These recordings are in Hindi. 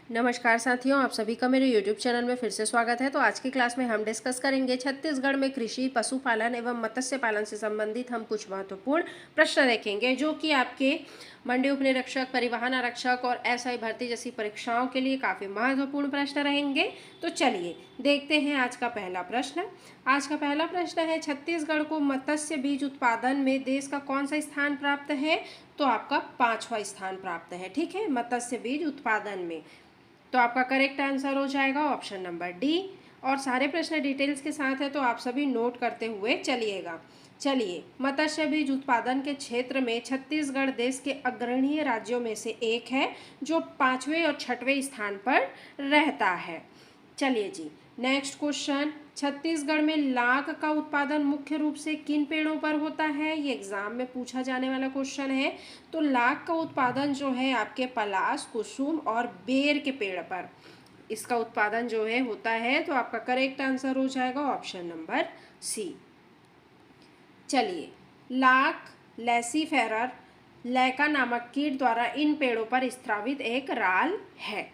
नमस्कार साथियों, आप सभी का मेरे YouTube चैनल में फिर से स्वागत है। तो आज की क्लास में हम डिस्कस करेंगे छत्तीसगढ़ में कृषि, पशुपालन एवं मत्स्य पालन से संबंधित हम कुछ महत्वपूर्ण प्रश्न देखेंगे जो कि आपके मंडी उपनिरीक्षक, परिवहन आरक्षक और एसआई भर्ती जैसी परीक्षाओं के लिए काफ़ी महत्वपूर्ण प्रश्न रहेंगे। तो चलिए देखते हैं आज का पहला प्रश्न। आज का पहला प्रश्न है, छत्तीसगढ़ को मत्स्य बीज उत्पादन में देश का कौन सा स्थान प्राप्त है? तो आपका 5वां स्थान प्राप्त है। ठीक है, मत्स्य बीज उत्पादन में। तो आपका करेक्ट आंसर हो जाएगा ऑप्शन नंबर डी। और सारे प्रश्न डिटेल्स के साथ है, तो आप सभी नोट करते हुए चलिएगा। चलिए, मत्स्य बीज उत्पादन के क्षेत्र में छत्तीसगढ़ देश के अग्रणीय राज्यों में से एक है जो 5वें और 6वें स्थान पर रहता है। चलिए जी, नेक्स्ट क्वेश्चन, छत्तीसगढ़ में लाख का उत्पादन मुख्य रूप से किन पेड़ों पर होता है? ये एग्जाम में पूछा जाने वाला क्वेश्चन है। तो लाख का उत्पादन जो है आपके पलाश, कुसुम और बेर के पेड़ पर इसका उत्पादन जो है होता है। तो आपका करेक्ट आंसर हो जाएगा ऑप्शन नंबर सी। चलिए, लाख लैसीफेरर लैका नामक कीट द्वारा इन पेड़ों पर स्रावित एक राल है।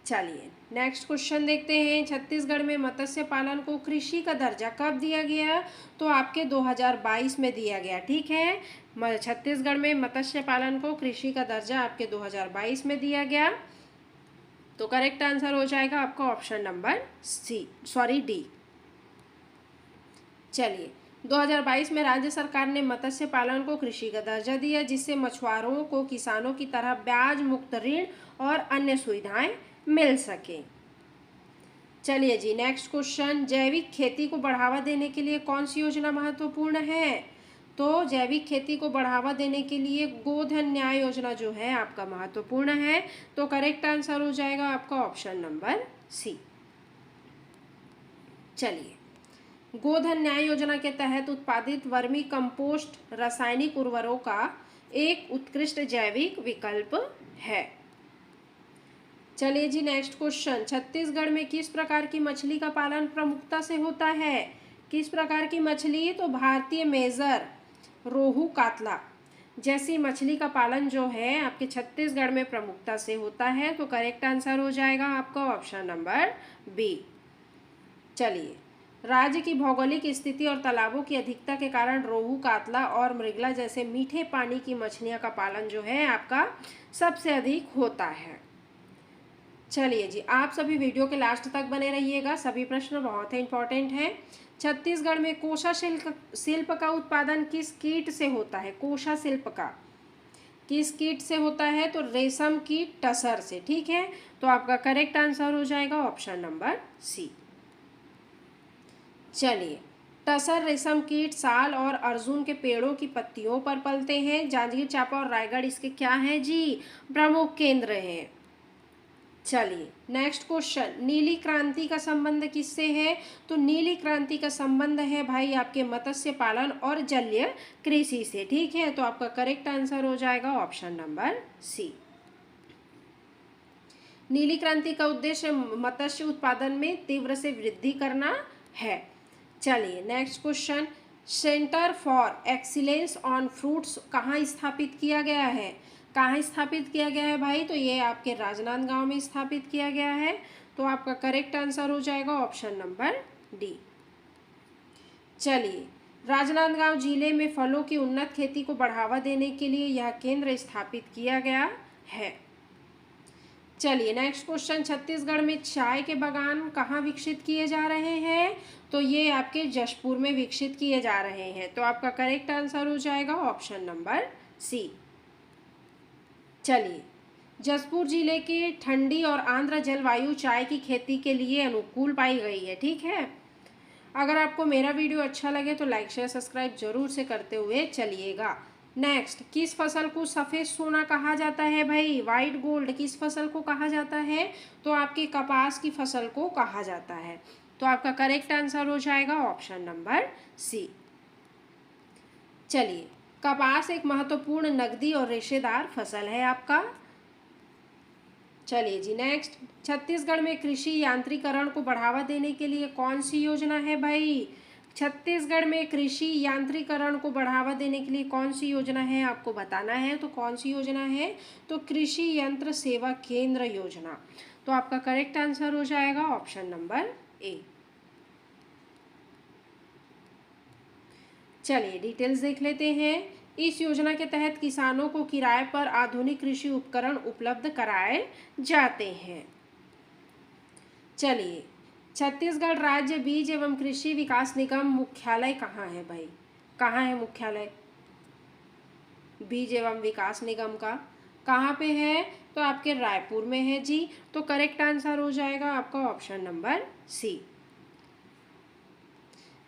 चलिए नेक्स्ट क्वेश्चन देखते हैं, छत्तीसगढ़ में मत्स्य पालन को कृषि का दर्जा कब दिया गया? तो आपके 2022 में दिया गया। ठीक है, छत्तीसगढ़ में मत्स्य पालन को कृषि का दर्जा आपके 2022 में दिया गया। तो करेक्ट आंसर हो जाएगा आपका ऑप्शन नंबर डी। चलिए, 2022 में राज्य सरकार ने मत्स्य पालन को कृषि का दर्जा दिया, जिससे मछुआरों को किसानों की तरह ब्याज मुक्त ऋण और अन्य सुविधाएं मिल सके। चलिए जी, नेक्स्ट क्वेश्चन, जैविक खेती को बढ़ावा देने के लिए कौन सी योजना महत्वपूर्ण है? तो जैविक खेती को बढ़ावा देने के लिए गोधन न्याय योजना जो है आपका महत्वपूर्ण है। तो करेक्ट आंसर हो जाएगा आपका ऑप्शन नंबर सी। चलिए, गोधन न्याय योजना के तहत उत्पादित वर्मी कंपोस्ट रासायनिक उर्वरकों का एक उत्कृष्ट जैविक विकल्प है। चलिए जी, नेक्स्ट क्वेश्चन, छत्तीसगढ़ में किस प्रकार की मछली का पालन प्रमुखता से होता है? किस प्रकार की मछली? तो भारतीय मेजर, रोहू, कातला जैसी मछली का पालन जो है आपके छत्तीसगढ़ में प्रमुखता से होता है। तो करेक्ट आंसर हो जाएगा आपका ऑप्शन नंबर बी। चलिए, राज्य की भौगोलिक स्थिति और तालाबों की अधिकता के कारण रोहू, कातला और मृगला जैसे मीठे पानी की मछलियां का पालन जो है आपका सबसे अधिक होता है। चलिए जी, आप सभी वीडियो के लास्ट तक बने रहिएगा, सभी प्रश्न बहुत ही इंपॉर्टेंट हैं। छत्तीसगढ़ में कोशा शिल्प का उत्पादन किस कीट से होता है? कोशा शिल्प का किस कीट से होता है? तो रेशम कीट टसर से। ठीक है, तो आपका करेक्ट आंसर हो जाएगा ऑप्शन नंबर सी। चलिए, टसर रेशम कीट साल और अर्जुन के पेड़ों की पत्तियों पर पलते हैं। जांजगीर चांपा और रायगढ़ इसके क्या हैं जी? प्रमुख केंद्र हैं। चलिए, नेक्स्ट क्वेश्चन, नीली क्रांति का संबंध किससे है? तो नीली क्रांति का संबंध है भाई आपके मत्स्य पालन और जलीय कृषि से। ठीक है, तो आपका करेक्ट आंसर हो जाएगा ऑप्शन नंबर सी। नीली क्रांति का उद्देश्य मत्स्य उत्पादन में तीव्र से वृद्धि करना है। चलिए, next question, centre for excellence on fruits कहाँ स्थापित किया गया है? कहाँ स्थापित किया गया है भाई? तो ये आपके राजनांदगांव में स्थापित किया गया है। तो आपका करेक्ट आंसर हो जाएगा ऑप्शन नंबर डी। चलिए, राजनांदगांव जिले में फलों की उन्नत खेती को बढ़ावा देने के लिए यह केंद्र स्थापित किया गया है। चलिए, नेक्स्ट क्वेश्चन, छत्तीसगढ़ में चाय के बागान कहाँ विकसित किए जा रहे हैं? तो ये आपके जशपुर में विकसित किए जा रहे हैं। तो आपका करेक्ट आंसर हो जाएगा ऑप्शन नंबर सी। चलिए, जशपुर जिले की ठंडी और आर्द्र जलवायु चाय की खेती के लिए अनुकूल पाई गई है। ठीक है, अगर आपको मेरा वीडियो अच्छा लगे तो लाइक, शेयर, सब्सक्राइब जरूर से करते हुए चलिएगा। नेक्स्ट, किस फसल को सफ़ेद सोना कहा जाता है भाई? वाइट गोल्ड किस फसल को कहा जाता है? तो आपकी कपास की फसल को कहा जाता है। तो आपका करेक्ट आंसर हो जाएगा ऑप्शन नंबर सी। चलिए, कपास एक महत्वपूर्ण नकदी और रेशेदार फसल है आपका। चलिए जी, नेक्स्ट, छत्तीसगढ़ में कृषि यांत्रिकरण को बढ़ावा देने के लिए कौन सी योजना है भाई? छत्तीसगढ़ में कृषि यांत्रिकरण को बढ़ावा देने के लिए कौन सी योजना है आपको बताना है। तो कौन सी योजना है, तो कृषि यंत्र सेवा केंद्र योजना। तो आपका करेक्ट आंसर हो जाएगा ऑप्शन नंबर ए। चलिए डिटेल्स देख लेते हैं। इस योजना के तहत किसानों को किराए पर आधुनिक कृषि उपकरण उपलब्ध कराए जाते हैं। चलिए, छत्तीसगढ़ राज्य बीज एवं कृषि विकास निगम मुख्यालय कहाँ है भाई, कहाँ है मुख्यालय बीज एवं विकास निगम का, कहाँ पे है, तो आपके रायपुर में है जी। तो करेक्ट आंसर हो जाएगा आपका ऑप्शन नंबर सी।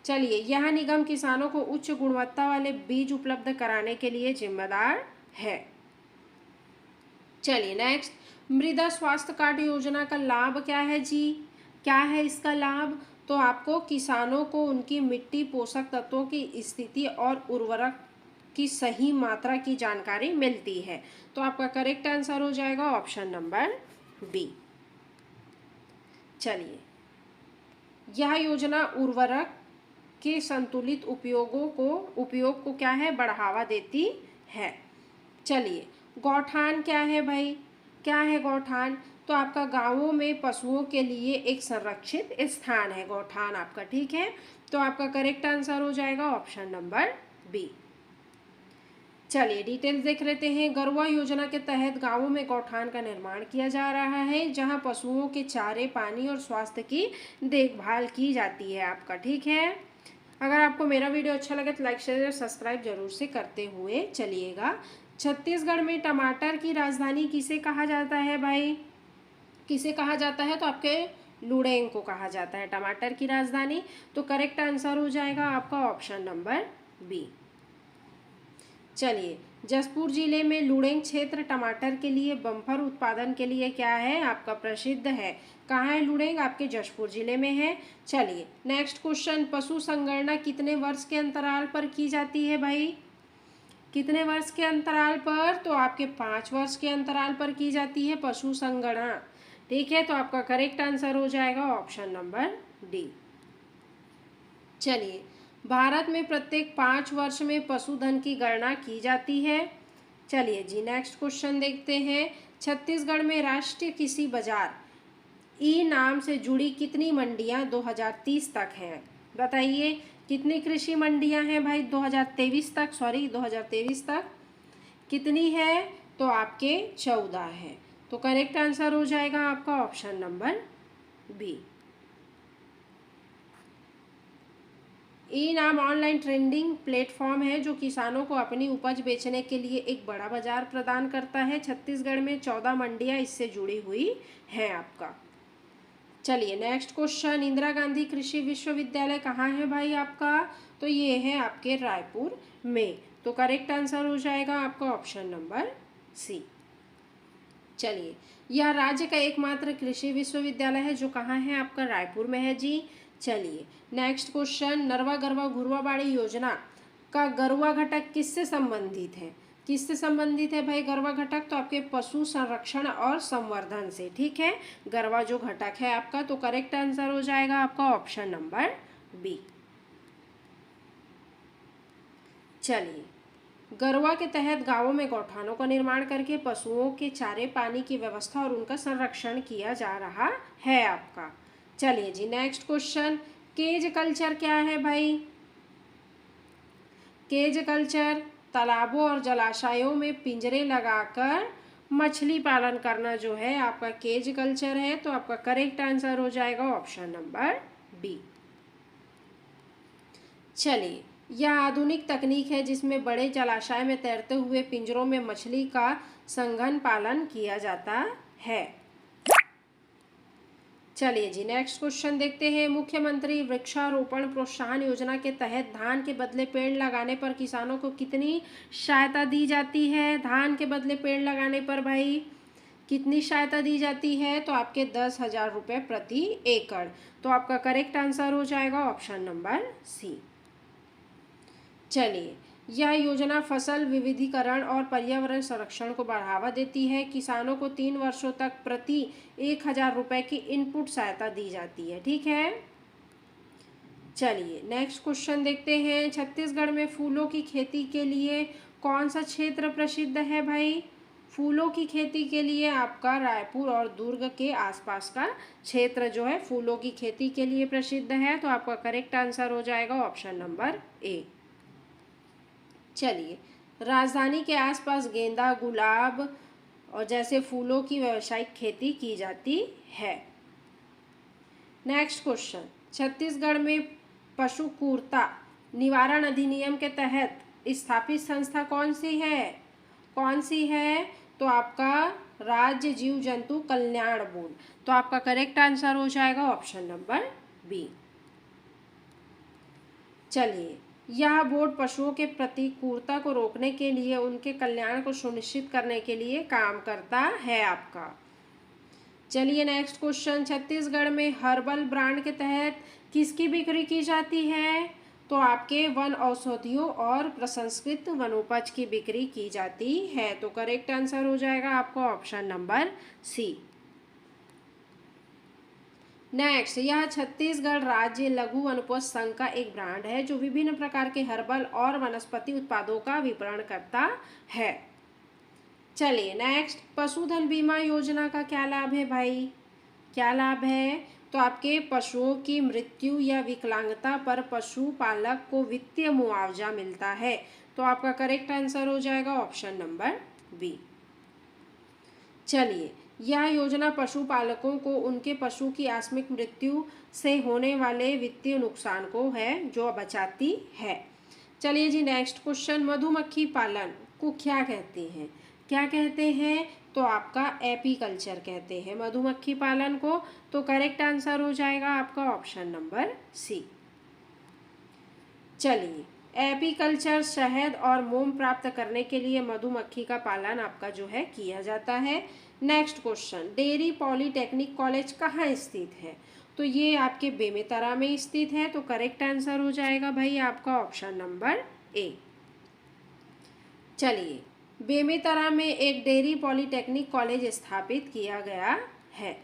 चलिए, यह निगम किसानों को उच्च गुणवत्ता वाले बीज उपलब्ध कराने के लिए जिम्मेदार है। चलिए नेक्स्ट, मृदा स्वास्थ्य कार्ड योजना का लाभ क्या है जी, क्या है इसका लाभ, तो आपको किसानों को उनकी मिट्टी पोषक तत्वों की स्थिति और उर्वरक की सही मात्रा की जानकारी मिलती है। तो आपका करेक्ट आंसर हो जाएगा ऑप्शन नंबर बी। चलिए, यह योजना उर्वरक के संतुलित उपयोग को क्या है, बढ़ावा देती है। चलिए, गौठान क्या है भाई, क्या है गौठान, तो आपका गांवों में पशुओं के लिए एक संरक्षित स्थान है गौठान आपका, ठीक है। तो आपका करेक्ट आंसर हो जाएगा ऑप्शन नंबर बी। चलिए डिटेल्स देख लेते हैं। गरवा योजना के तहत गांवों में गौठान का निर्माण किया जा रहा है, जहां पशुओं के चारे, पानी और स्वास्थ्य की देखभाल की जाती है आपका, ठीक है। अगर आपको मेरा वीडियो अच्छा लगे तो लाइक, शेयर और सब्सक्राइब जरूर से करते हुए चलिएगा। छत्तीसगढ़ में टमाटर की राजधानी किसे कहा जाता है भाई, किसे कहा जाता है, तो आपके लुडेंग को कहा जाता है टमाटर की राजधानी। तो करेक्ट आंसर हो जाएगा आपका ऑप्शन नंबर बी। चलिए, जसपुर जिले में लुडेंग क्षेत्र टमाटर के लिए बम्पर उत्पादन के लिए क्या है, आपका प्रसिद्ध है। कहाँ है लुडेंग, आपके जसपुर जिले में है। चलिए नेक्स्ट क्वेश्चन, पशु संगणना कितने वर्ष के अंतराल पर की जाती है भाई, कितने वर्ष के अंतराल पर, तो आपके 5 वर्ष के अंतराल पर की जाती है पशु संगणना, ठीक है। तो आपका करेक्ट आंसर हो जाएगा ऑप्शन नंबर डी। चलिए, भारत में प्रत्येक 5 वर्ष में पशुधन की गणना की जाती है। चलिए जी नेक्स्ट क्वेश्चन देखते हैं। छत्तीसगढ़ में राष्ट्रीय कृषि बाजार ई नाम से जुड़ी कितनी मंडियां 2030 तक हैं, बताइए कितनी कृषि मंडियां हैं भाई 2023 तक कितनी है, तो आपके 14 है। तो करेक्ट आंसर हो जाएगा आपका ऑप्शन नंबर बी। ई नाम ऑनलाइन ट्रेडिंग प्लेटफॉर्म है जो किसानों को अपनी उपज बेचने के लिए एक बड़ा बाजार प्रदान करता है। छत्तीसगढ़ में 14 मंडियां इससे जुड़ी हुई हैं आपका। चलिए नेक्स्ट क्वेश्चन, इंदिरा गांधी कृषि विश्वविद्यालय कहाँ है भाई आपका, तो ये है आपके रायपुर में। तो करेक्ट आंसर हो जाएगा आपका ऑप्शन नंबर सी। चलिए, यह राज्य का एकमात्र कृषि विश्वविद्यालय है जो कहाँ है, आपका रायपुर में है जी। चलिए नेक्स्ट क्वेश्चन, नरवा गरवा घुरवा बाड़ी योजना का गरवा घटक किससे संबंधित है, किससे संबंधित है भाई गरवा घटक, तो आपके पशु संरक्षण और संवर्धन से, ठीक है। गरवा जो घटक है आपका, तो करेक्ट आंसर हो जाएगा आपका ऑप्शन नंबर बी। चलिए, गरवा के तहत गांवों में गौठानों का निर्माण करके पशुओं के चारे, पानी की व्यवस्था और उनका संरक्षण किया जा रहा है आपका। चलिए जी नेक्स्ट क्वेश्चन, केज कल्चर क्या है भाई, केज कल्चर तालाबों और जलाशयों में पिंजरे लगाकर मछली पालन करना जो है आपका केज कल्चर है। तो आपका करेक्ट आंसर हो जाएगा ऑप्शन नंबर बी। चलिए, यह आधुनिक तकनीक है जिसमें बड़े जलाशय में तैरते हुए पिंजरों में मछली का संघन पालन किया जाता है। चलिए जी नेक्स्ट क्वेश्चन देखते हैं। मुख्यमंत्री वृक्षारोपण प्रोत्साहन योजना के तहत धान के बदले पेड़ लगाने पर किसानों को कितनी सहायता दी जाती है, धान के बदले पेड़ लगाने पर भाई कितनी सहायता दी जाती है, तो आपके 10,000 रुपये प्रति एकड़। तो आपका करेक्ट आंसर हो जाएगा ऑप्शन नंबर सी। चलिए, यह योजना फसल विविधीकरण और पर्यावरण संरक्षण को बढ़ावा देती है। किसानों को 3 वर्षों तक प्रति 1,000 रुपये की इनपुट सहायता दी जाती है, ठीक है। चलिए नेक्स्ट क्वेश्चन देखते हैं। छत्तीसगढ़ में फूलों की खेती के लिए कौन सा क्षेत्र प्रसिद्ध है भाई? फूलों की खेती के लिए आपका रायपुर और दुर्ग के आसपास का क्षेत्र जो है फूलों की खेती के लिए प्रसिद्ध है। तो आपका करेक्ट आंसर हो जाएगा ऑप्शन नंबर ए। चलिए, राजधानी के आसपास गेंदा, गुलाब और जैसे फूलों की व्यावसायिक खेती की जाती है। नेक्स्ट क्वेश्चन, छत्तीसगढ़ में पशु क्रूरता निवारण अधिनियम के तहत स्थापित संस्था कौन सी है? कौन सी है? तो आपका राज्य जीव जंतु कल्याण बोर्ड। तो आपका करेक्ट आंसर हो जाएगा ऑप्शन नंबर बी। चलिए, यह बोर्ड पशुओं के प्रति क्रूरता को रोकने के लिए उनके कल्याण को सुनिश्चित करने के लिए काम करता है आपका। चलिए नेक्स्ट क्वेश्चन, छत्तीसगढ़ में हर्बल ब्रांड के तहत किसकी बिक्री की जाती है? तो आपके वन औषधियों और प्रसंस्कृत वनोपज की बिक्री की जाती है। तो करेक्ट आंसर हो जाएगा आपका ऑप्शन नंबर सी। नेक्स्ट, यह छत्तीसगढ़ राज्य लघु वनोपज संघ का एक ब्रांड है जो विभिन्न प्रकार के हर्बल और वनस्पति उत्पादों का विपणन करता है। चलिए नेक्स्ट, पशुधन बीमा योजना का क्या लाभ है भाई? क्या लाभ है? तो आपके पशुओं की मृत्यु या विकलांगता पर पशुपालक को वित्तीय मुआवजा मिलता है। तो आपका करेक्ट आंसर हो जाएगा ऑप्शन नंबर बी। चलिए, यह योजना पशुपालकों को उनके पशु की आकस्मिक मृत्यु से होने वाले वित्तीय नुकसान को है जो बचाती है। चलिए जी नेक्स्ट क्वेश्चन, मधुमक्खी पालन को क्या कहते हैं? क्या कहते हैं? तो आपका एपीकल्चर कहते हैं मधुमक्खी पालन को। तो करेक्ट आंसर हो जाएगा आपका ऑप्शन नंबर सी। चलिए, एपीकल्चर शहद और मोम प्राप्त करने के लिए मधुमक्खी का पालन आपका जो है किया जाता है। Next question, dairy polytechnic college कहाँ स्थित है? तो ये आपके बेमेतरा में स्थित है। तो करेक्ट आंसर हो जाएगा भाई आपका ऑप्शन नंबर ए। चलिए, बेमेतरा में एक डेयरी पॉलीटेक्निक कॉलेज स्थापित किया गया है।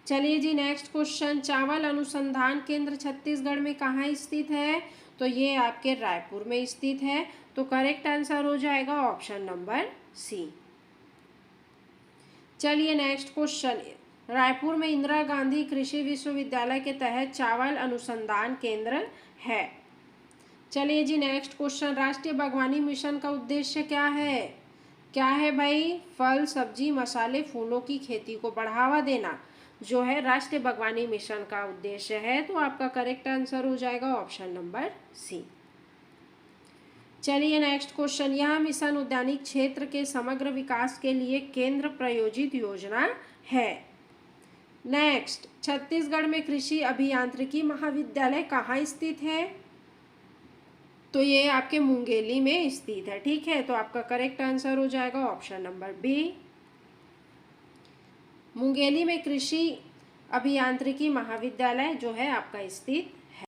चलिए जी नेक्स्ट क्वेश्चन, चावल अनुसंधान केंद्र छत्तीसगढ़ में कहाँ स्थित है? तो ये आपके रायपुर में स्थित है। तो करेक्ट आंसर हो जाएगा ऑप्शन नंबर सी। चलिए नेक्स्ट क्वेश्चन, रायपुर में इंदिरा गांधी कृषि विश्वविद्यालय के तहत चावल अनुसंधान केंद्र है। चलिए जी नेक्स्ट क्वेश्चन, राष्ट्रीय बागवानी मिशन का उद्देश्य क्या है? क्या है भाई? फल, सब्जी, मसाले, फूलों की खेती को बढ़ावा देना जो है राष्ट्रीय बागवानी मिशन का उद्देश्य है। तो आपका करेक्ट आंसर हो जाएगा ऑप्शन नंबर सी। चलिए नेक्स्ट क्वेश्चन, यह मिशन उद्यानिक क्षेत्र के समग्र विकास के लिए केंद्र प्रायोजित योजना है। नेक्स्ट, छत्तीसगढ़ में कृषि अभियांत्रिकी महाविद्यालय कहाँ स्थित है? तो ये आपके मुंगेली में स्थित है। ठीक है, तो आपका करेक्ट आंसर हो जाएगा ऑप्शन नंबर बी। मुंगेली में कृषि अभियांत्रिकी महाविद्यालय जो है आपका स्थित